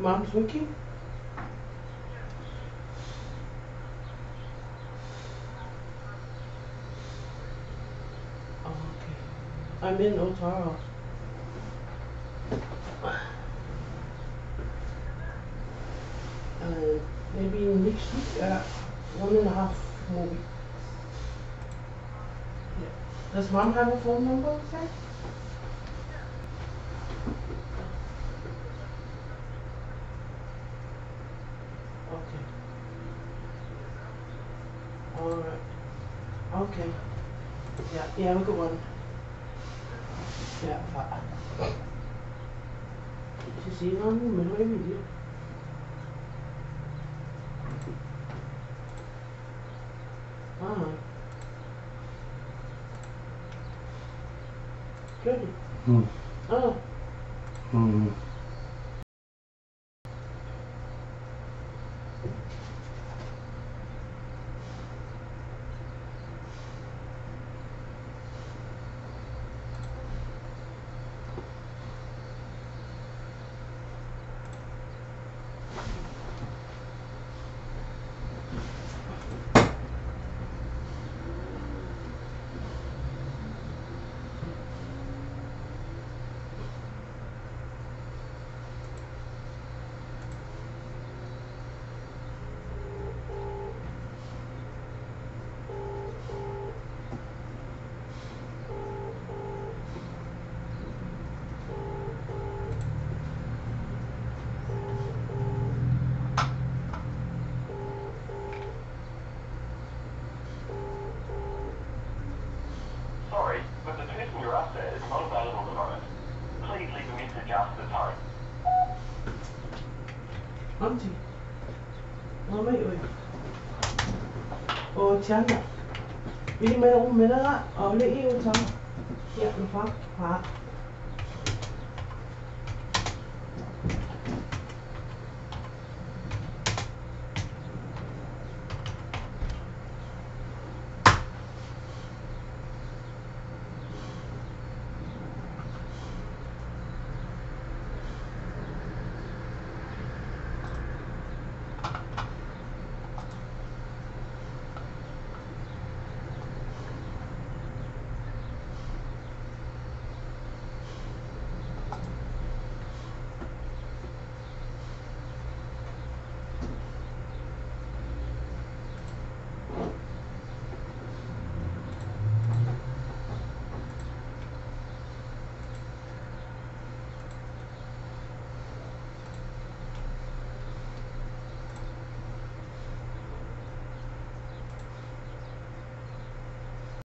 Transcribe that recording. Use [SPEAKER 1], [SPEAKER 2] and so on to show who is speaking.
[SPEAKER 1] Mom's working? Oh, okay. I'm in Otara. Maybe next week, 1.5 more weeks. Yeah. Does Mom have a phone number, sir? Okay. Alright. Okay. Yeah, have a good one. Yeah, bye. Chị xí nó mới nói mình đi. Good. Oh.
[SPEAKER 2] Sorry, but the person you're after is not available at the moment. Please leave a message after the tone.
[SPEAKER 1] Auntie. Mama ơi. Chán à? Đi mẹ ôm mẹ đó. Lấy yêu sao? Dạ, nó phá.